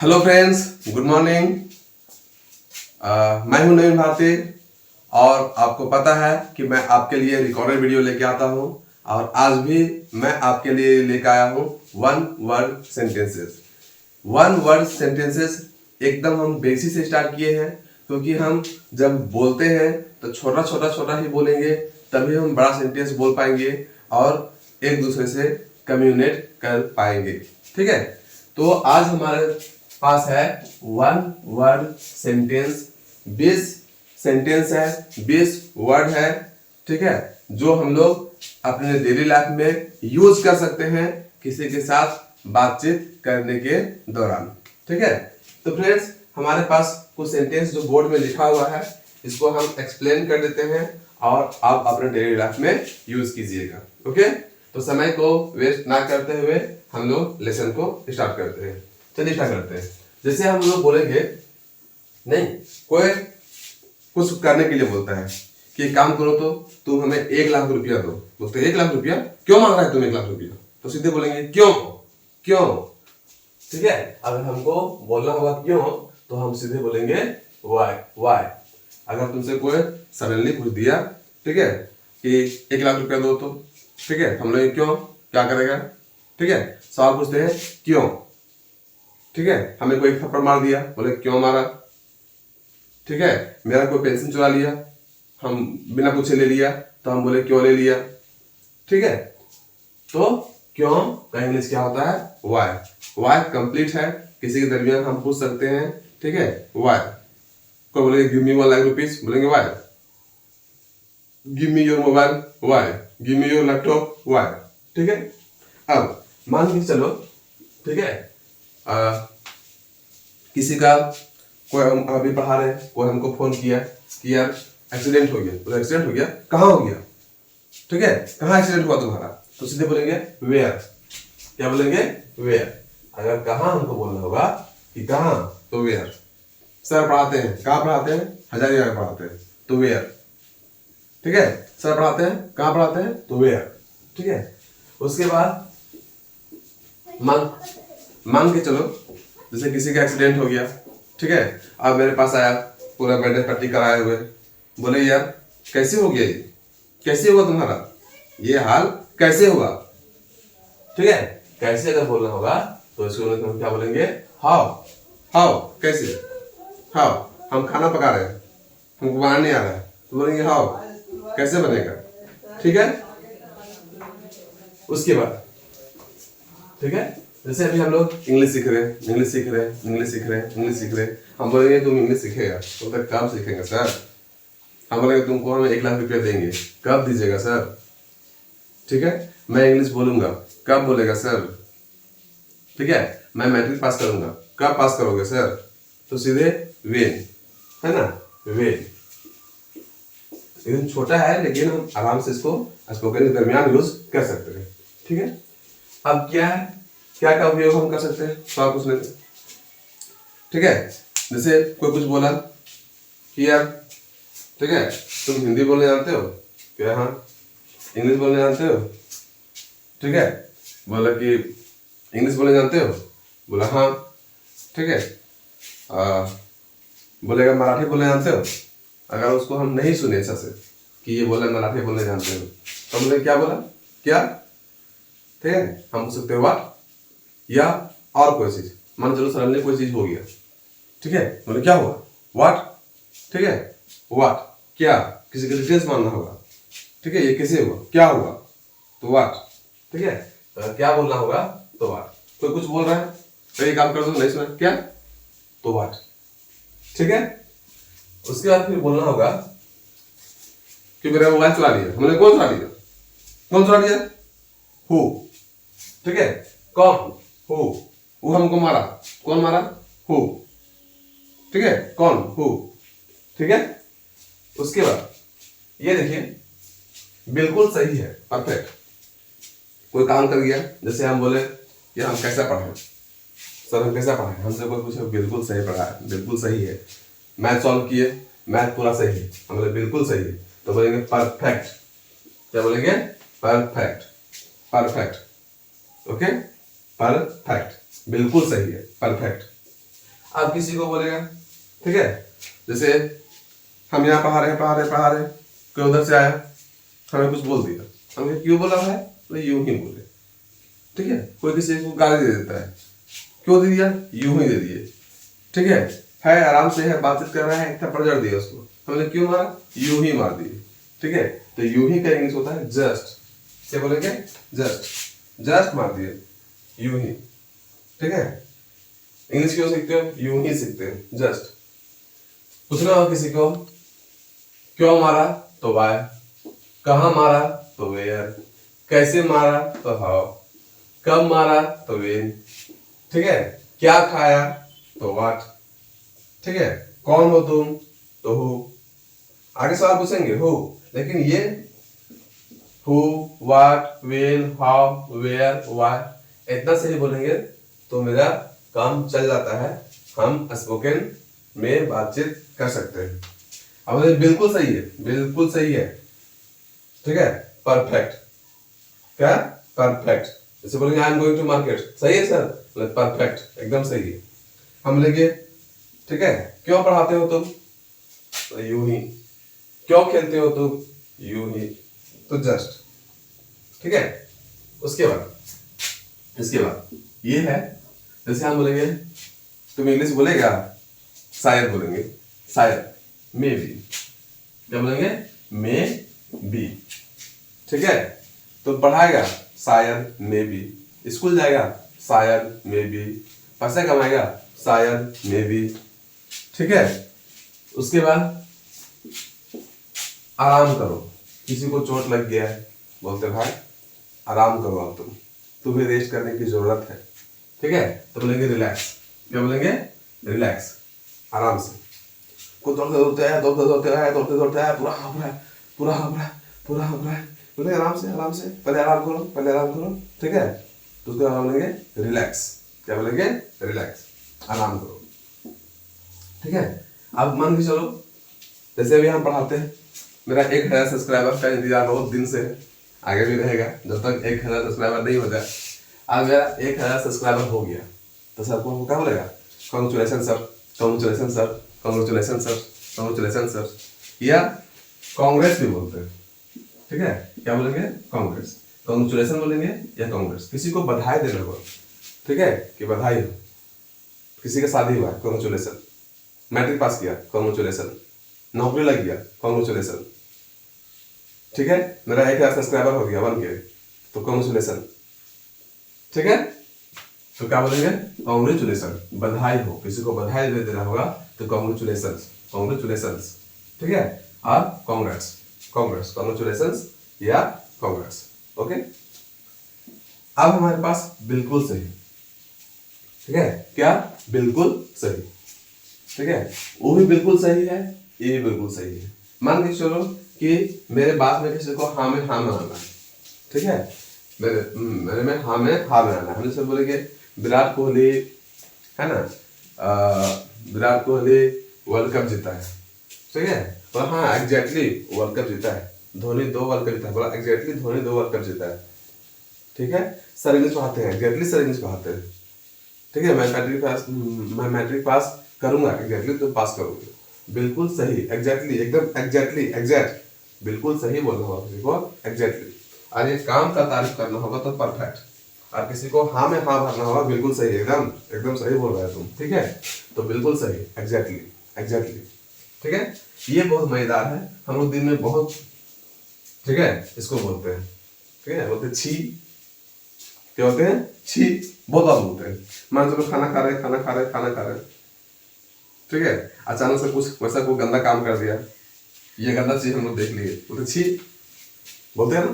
Hello friends, good morning. मैं हूं नवीन भारती और आपको पता है कि मैं आपके लिए रिकॉर्डेड वीडियो लेके आता हूं और आज भी मैं आपके लिए लेके आया हूं one word sentences. One word sentences एकदम हम बेसिक से स्टार्ट किए हैं क्योंकि हम जब बोलते हैं तो छोटा छोटा छोटा ही बोलेंगे, तभी हम बड़ा सेंटेंस बोल पाएंगे और एक दूसरे से कम्युनिकेट कर पाएंगे। ठीक है, तो आज हमारे पास है वन वर्ड सेंटेंस। 20 सेंटेंस है, 20 वर्ड है। ठीक है, जो हम लोग अपने डेली लाइफ में यूज कर सकते हैं किसी के साथ बातचीत करने के दौरान। ठीक है, तो फ्रेंड्स हमारे पास कुछ सेंटेंस जो बोर्ड में लिखा हुआ है, इसको हम एक्सप्लेन कर देते हैं और आप अपने डेली लाइफ में यूज कीजिएगा। ओके, तो समय को वेस्ट ना करते हुए हम लोग लेसन को स्टार्ट करते हैं। चलिए स्टार्ट करते हैं। जैसे हम लोग बोलेंगे, नहीं कोई कुछ करने के लिए बोलता है कि काम करो तो तुम हमें 1 लाख रुपया दो। बोलते 1 लाख रुपया क्यों मांग रहा है तुम 1 लाख रुपया? तो सीधे बोलेंगे क्यों क्यों। ठीक है, अगर हमको बोलना होगा क्यों तो हम सीधे बोलेंगे वाई वाई। अगर तुमसे कोई सडनली पूछ दिया, ठीक है, कि 1 लाख रुपया दो तो ठीक है, हम लोग क्यों क्या करेगा? ठीक है, सवाल पूछते हैं क्यों। ठीक है, हमें कोई थप्पड़ मार दिया, बोले क्यों मारा? ठीक है, मेरा कोई पेंसिल चुरा लिया, हम बिना पूछे ले लिया, तो हम बोले क्यों ले लिया। ठीक है, तो क्यों का इंग्लिश क्या होता है? वाई। वाई कंप्लीट है, किसी के दरमियान हम पूछ सकते हैं। ठीक है, वाई। कोई बोलेंगे गिव मी 1 लाख रुपीज, बोलेंगे why. Give me your mobile, why. Give me your laptop, why. ठीक है, अब मान के चलो, ठीक है, किसी का कोई हम अभी पढ़ा रहे हैं, कोई हमको फोन किया कि यार एक्सीडेंट हो गया। तो एक्सीडेंट हो गया, कहाँ हो गया? ठीक है, कहाँ एक्सीडेंट हुआ तुम्हारा? तो सीधे बोलेंगे वेयर। क्या बोलेंगे? वेयर। अगर कहाँ हमको बोलना होगा कि कहाँ, तो वेयर। सर पढ़ाते हैं, कहाँ पढ़ाते हैं? हजारिया में पढ़ाते हैं, तो वेयर। ठीक है, सर पढ़ाते हैं, कहाँ पढ़ाते हैं? तो वेयर। ठीक है, उसके बाद मान के चलो जैसे किसी का एक्सीडेंट हो गया, ठीक है, अब मेरे पास आया पूरा बैंडेज पट्टी कराए हुए, बोले यार कैसे हो गया ये, कैसे हुआ तुम्हारा ये हाल, कैसे हुआ? ठीक है, कैसे अगर बोलना होगा तो इसको हम क्या बोलेंगे? हाउ। हाउ कैसे? हाउ हम खाना पका रहे हैं, हमको बनाना नहीं आ रहा है, तो बोलेंगे हाउ कैसे बनेगा। ठीक है, उसके बाद ठीक है, जैसे अभी हम लोग इंग्लिश सीख रहे हैं, इंग्लिश सीख रहे हैं, इंग्लिश सीख रहे हैं, इंग्लिश सीख रहे हैं, हम बोलेंगे तुम इंग्लिश सीखेगा तो तक कब सीखेंगे सर? हम बोलेंगे तुमको हमें 1 लाख रुपया देंगे, कब दीजिएगा सर? ठीक है, मैं इंग्लिश बोलूंगा, कब बोलेगा सर? ठीक है, मैं मैट्रिक पास करूंगा, कब पास करोगे सर? तो सीधे वेन, है ना, वेन। एकदम छोटा है लेकिन हम आराम से इसको स्पोकन के दरमियान यूज कर सकते हैं। ठीक है, अब क्या है, क्या का उपयोग हम कर सकते हैं सवाल पूछने में? ठीक है, जैसे कोई कुछ बोला कि यार, ठीक है, तुम हिंदी बोलने जानते हो क्या? हाँ। इंग्लिश बोलने जानते हो? ठीक है, बोला कि इंग्लिश बोलने जानते हो? बोला हाँ। ठीक है, बोलेगा मराठी बोलने जानते हो? अगर उसको हम नहीं सुने अच्छा से कि ये बोला मराठी बोलने जानते हो, तो हमने क्या बोला? क्या? ठीक है, हम पूछ सकते हो व्हाट, या और कोई चीज। मान चलो सडनली कोई चीज हो गया, ठीक है, बोले क्या हुआ? व्हाट। ठीक है, व्हाट क्या, किसी का डिटेल्स मानना होगा। ठीक है, ये कैसे हुआ, क्या हुआ, तो व्हाट। ठीक है, तो क्या बोलना होगा? तो व्हाट। कोई कुछ बोल रहा है, तो ये काम कर दो, नहीं सुना क्या, तो व्हाट। ठीक है, उसके बाद फिर बोलना होगा कि मेरा मोबाइल चुरा लिया। हमने कौन चुरा लिया? कौन चुरा लिया? हु। ठीक है, कौन? हु। वो हमको मारा, कौन मारा? हु। ठीक है, कौन? हु। ठीक है, उसके बाद ये देखिए बिल्कुल सही है, परफेक्ट। कोई काम कर गया, जैसे हम बोले कि हम कैसा पढ़े सर, हम कैसा पढ़े, हमसे कोई पूछे बिल्कुल सही पढ़ा है, बिल्कुल सही है। मैथ सॉल्व किए, मैथ पूरा सही है, हम बोले बिल्कुल सही है, तो बोलेंगे परफेक्ट। क्या बोलेंगे? परफेक्ट। परफेक्ट। ओके, परफेक्ट, बिल्कुल सही है, परफेक्ट। अब किसी को बोलेगा, ठीक है, जैसे हम यहाँ पढ़ा रहे, कोई उधर से आया, हमें कुछ बोल दिया, हमें क्यों बोला है, तो यूं ही बोले, ठीक है। कोई किसी को गाली दे देता है, क्यों दे दिया, यूं ही दे दिए, ठीक है आराम से है, बातचीत कर रहा है, एक थप्पड़ जड़ दिया उसको, हमने क्यों मारा, यूं ही मार दिए, ठीक है। तो यूं ही का इंग्लिश होता है जस्ट, क्या बोलेंगे, जस्ट मार दिए, यूं ही, ठीक है। इंग्लिश क्यों सीखते हो, यूं ही सीखते हो, जस्ट। पूछना हो किसी को, क्यों मारा, तो वाई, कहाँ मारा, तो वेयर, कैसे मारा, तो हाउ, कब मारा, तो वेन, ठीक है। क्या खाया, तो व्हाट, ठीक है। कौन हो तुम, तो हु। आगे सवाल पूछेंगे हु, लेकिन ये who, what, when, how, where, why इतना सही बोलेंगे तो मेरा काम चल जाता है, हम स्पोकन में बातचीत कर सकते हैं। अब बिल्कुल सही है, बिल्कुल सही है, ठीक है। परफेक्ट, क्या, परफेक्ट, जैसे बोलेंगे I am going to market, सही है सर, परफेक्ट, एकदम सही है। हम लेंगे, ठीक है, क्यों पढ़ाते हो तुम, तो यूं ही, क्यों खेलते हो तुम, यूं ही, तो जस्ट, ठीक है। उसके बाद, इसके बाद ये है, जैसे हम बोलेंगे, तुम इंग्लिश बोलेगा, शायद बोलेंगे, शायद, मे बी, क्या बोलेंगे, मे बी, ठीक है। तो पढ़ाएगा, शायद, मे बी, स्कूल जाएगा, शायद, मे बी, पैसा कमाएगा, शायद, मे बी, ठीक है। उसके बाद आराम करो, किसी को चोट लग गया है, बोलते भाई आराम करो, अब तुम्हें रेस्ट करने की जरूरत है, ठीक है। तो बोलेंगे रिलैक्स, क्या बोलेंगे, रिलैक्स, आराम से। को दौड़ते आया, पूरा हाँफ रहा है, बोले आराम से, पहले आराम करो, ठीक है। तो उसके बाद बोलेंगे रिलैक्स, क्या बोलेंगे, रिलैक्स, आराम करो, ठीक है। अब मान के चलो, जैसे अभी हम पढ़ाते हैं, मेरा 1000 सब्सक्राइबर का इंतजार बहुत दिन से है, आगे भी रहेगा जब तक 1000 सब्सक्राइबर नहीं हो जाए। अब मेरा 1000 सब्सक्राइबर हो गया, तो सर को क्या बोलेगा, congratulation sir, congratulation sir, congratulation sir, congratulation sir, या कांग्रेस भी बोलते हैं, ठीक है। क्या बोलेंगे, कांग्रेस, कांग्रेचुलेशन बोलेंगे या कांग्रेस। किसी को बधाई देना हो, ठीक है, कि बधाई हो, किसी का शादी हुआ, कांग्रेचुलेशन, मैट्रिक पास किया, कांग्रेचुलेशन, नौकरी लग गया, कांग्रेचुलेशन, ठीक है। मेरा 1000 सब्सक्राइबर हो गया, 1K, तो कांग्रेचुलेशन, ठीक है। तो क्या बोलेंगे, कांग्रेचुलेशन, बधाई हो, किसी को बधाई दे देना होगा तो कांग्रेचुलेशन, कांग्रेचुलेशन, ठीक है। और कांग्रेट्स, कांग्रेस, कांग्रेचुलेशन या कांग्रेस, ओके। अब हमारे पास बिल्कुल सही, ठीक है, क्या, बिल्कुल सही, ठीक है। वो भी बिल्कुल सही है, ये भी बिल्कुल सही है। मान के चलो कि मेरे बात में किसी को हाँ में हाँ मिलाना है, ठीक है, मेरे में हाँ मिलाना है। हम जैसे बोलेंगे विराट कोहली, है ना, विराट कोहली वर्ल्ड कप जीता है, ठीक है, और हाँ एग्जैक्टली वर्ल्ड कप जीता है, धोनी 2 वर्ल्ड कप जीता है, बोला एग्जैक्टली धोनी 2 वर्ल्ड कप जीता है, ठीक है। सर इंग्लिश पढ़ाते हैं, एग्जैक्टली सर इंग्लिश पढ़ाते हैं, ठीक है। मैं मैट्रिक पास करूंगा, एग्जैक्टली तो पास करूंगा, बिल्कुल सही, एग्जैक्टली, एकदम एग्जैक्टली, एग्जैक्ट, बिल्कुल सही बोलना होगा किसी को, एग्जैक्टली। और ये काम का तारीफ करना होगा तो परफेक्ट, और किसी को हाँ में हाँ भरना होगा, बिल्कुल सही, एकदम सही बोल रहा है तुम, ठीक है। तो बिल्कुल सही, एग्जैक्टली, एग्जैक्टली, ठीक है। ये बहुत मजेदार है, हम लोग दिन में बहुत, ठीक है, इसको बोलते हैं, ठीक है, बोलते हैं छी, क्या बोलते हैं, छी, बहुत बार बोलते हैं। मान चलो खाना खा रहे, ठीक है, अचानक से कुछ वैसा कोई गंदा काम कर दिया, ये गंदा चीज हम लोग देख लिए, बोलते छी, बोलते हैं ना,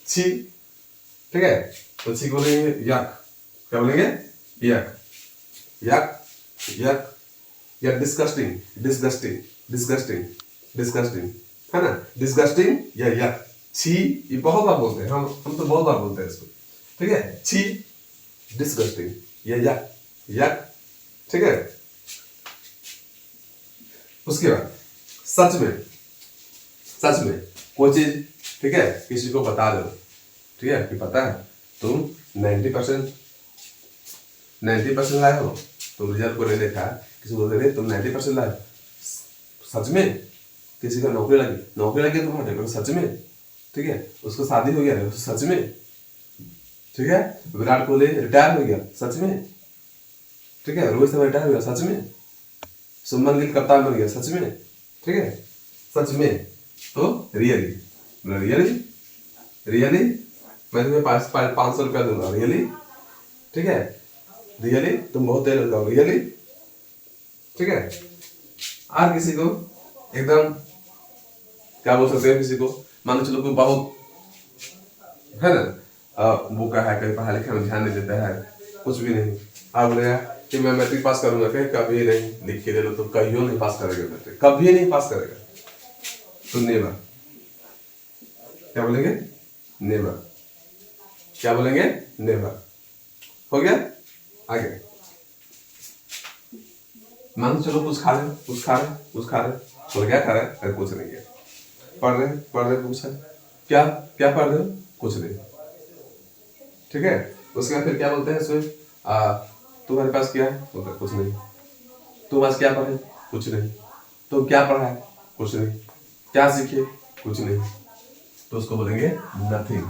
छी, ठीक है। तो छी बोलेंगे यक, क्या बोलेंगे, यक, यक, यक, या डिस्गस्टिंग, डिस्गस्टिंग, है ना, डिस्गस्टिंग या यक, छी, ये बहुत बार बोलते हैं, हम तो बहुत बार बोलते हैं इसको, ठीक है, छी, डिस्गस्टिंग या यक, यक, ठीक है। उसके बाद सच में कोई चीज, ठीक है, किसी को बता दो, ठीक है, कि पता है तुम 90% लाए हो, तुम रिजल्ट को नहीं देखा, किसी को दे तुम 90% लाए, सच में किसी का नौकरी लगी तुम्हारे सच में, ठीक है, उसको शादी हो गया सच में, ठीक है, विराट कोहली रिटायर हो गया सच में, ठीक है, रोहित शर्मा रिटायर हो गया सच में, शुभमन गिल कप्तान बन गया सच में, ठीक है, सच में। तो रियली मैं तुम्हें 500 रुपया दूंगा, रियली, ठीक है, रियली तुम बहुत तेज लगाओ, रियली, ठीक है। और किसी को एकदम क्या बोल सकते हैं, किसी को मान लो चलो कोई बहुत है ना वो क्या है, कहीं पढ़ाई लिखाई में ध्यान नहीं देता है, कुछ भी नहीं, आप बोलेगा कि मैं मैट्रिक पास करूंगा, कहीं कभी नहीं, लिख के दे लो तो कहीं नहीं पास करेगा मैट्रिक, कभी नहीं पास करेगा, तो नेवर, क्या बोलेंगे, नेवर, क्या बोलेंगे, नेवर। हो गया, आगे मान चलो कुछ खा रहे, बोले क्या खा रहे, अरे कुछ नहीं है, पढ़ रहे पूछा क्या पढ़ रहे हो, कुछ नहीं, ठीक है। उसके बाद फिर क्या बोलते हैं इसमें, तुम्हारे पास क्या है, बोलते कुछ नहीं, तुम आज क्या पढ़े, कुछ नहीं, तुम क्या पढ़ा है, कुछ नहीं, क्या सीखे, कुछ नहीं, तो उसको बोलेंगे नथिंग,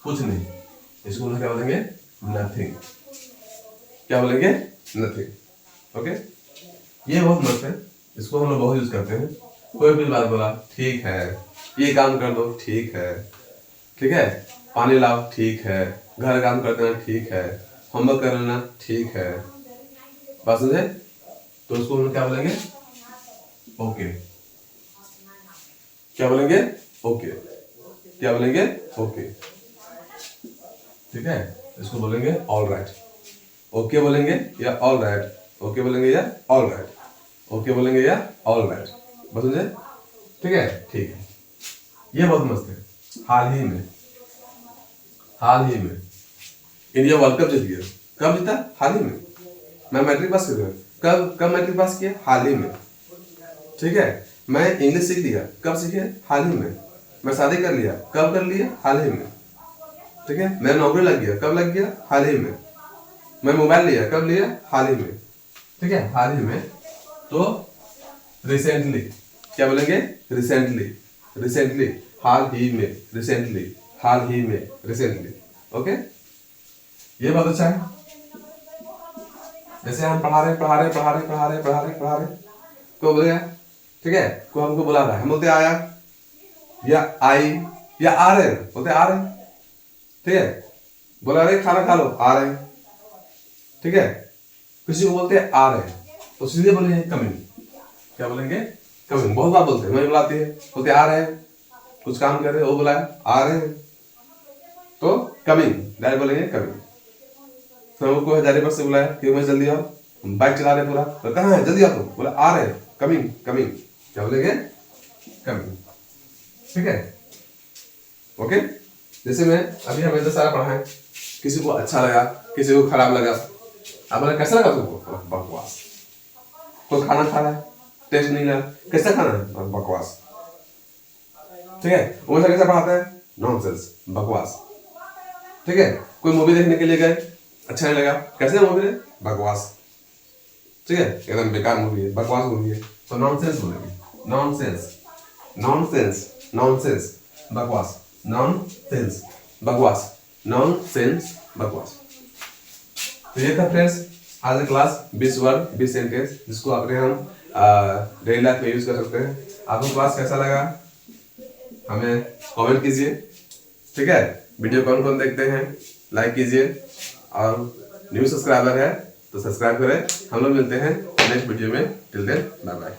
कुछ नहीं, इसको क्या बोलेंगे, नथिंग, क्या बोलेंगे, नथिंग। ओके, ये बहुत मस्त है, इसको हम लोग बहुत यूज करते हैं। कोई भी बात बोला, ठीक है, ये काम कर दो, ठीक है, पानी लाओ, ठीक है, घर काम कर देना, ठीक है, होमवर्क कर लेना, ठीक है, बात समझे, तो उसको हम लोग क्या बोलेंगे, ओके, क्या बोलेंगे, ओके, क्या बोलेंगे, ओके, ठीक है, इसको बोलेंगे ऑल राइट, ओके बोलेंगे या ऑल राइट, ओके बोलेंगे या ऑल राइट, ओके बोलेंगे या ऑल राइट, बस समझे, ठीक है, ठीक है। ये बहुत मस्त है। हाल ही में इंडिया वर्ल्ड कप जीत गया, कब जीता, हाल ही में। मैं मैट्रिक पास कर, कब मैट्रिक पास किया, हाल ही में, ठीक है। मैं इंग्लिश सीख लिया, कब सीखे, हाल ही में। मैं शादी कर लिया, कब कर लिया, हाल ही में, ठीक है। मेरा नौकरी लग गया, कब लग गया, हाल ही में। मैं मोबाइल लिया, कब लिया, हाल ही में, ठीक है, हाल ही में। तो रिसेंटली, क्या बोलेंगे, रिसेंटली, हाल ही में, रिसेंटली, ओके। ये बात अच्छा है। जैसे हम पढ़ा रहे को बोलेगा, ठीक है, को हमको बुला रहा है, हम बोलते आया या आई या आ रहे, बोलते आ रहे, ठीक है। बोला रहे खाना खा लो, आ रहे, ठीक है। किसी को बोलते आ रहे तो सीधे बोलेंगे कमिंग, क्या बोलेंगे, कमिंग। बहुत बार बोलते हैं, मैं बुलाती है, बोलते आ रहे, कुछ काम कर रहे, वो बुलाया, आ रहे, तो कमिंग, डायरेक्ट बोलेंगे कमिंग। तो हमको हजारीबाग से बुलाया कि मैं जल्दी आओ, बाइक चला रहे पूरा, तो कहाँ है, जल्दी आओ, तो बोला आ रहे, कमिंग, क्या बोलेंगे, कमिंग, ठीक है, ओके। जैसे मैं अभी हमें तो सारा पढ़ा है, किसी को अच्छा लगा, किसी को खराब लगा, आप बोले कैसा लगा तुमको, बकवास। कोई खाना खा रहा है, टेस्ट नहीं लगा, कैसा खाना है, बकवास, ठीक है। वो कैसा पढ़ाता है, नॉनसेंस, बकवास, ठीक है। कोई मूवी देखने के लिए गए, अच्छा नहीं लगा, कैसे मूवी है, बकवास, ठीक है, एकदम बेकार मूवी है, बकवास मूवी है, तो नॉनसेंस बोलेंगे, नॉनसेंस, बकवास, नॉनसेंस, बकवास। तो ये था फ्रेंड्स आज क्लास 20 वर्ड 20 सेंटेंस, जिसको अपने हम डेली लाइफ में यूज कर सकते हैं। आपको क्लास कैसा लगा हमें कमेंट कीजिए, ठीक है। वीडियो कौन कौन देखते हैं लाइक कीजिए, और न्यू सब्सक्राइबर है तो सब्सक्राइब करें। हम लोग मिलते हैं नेक्स्ट वीडियो में, टिल देन बाय बाय।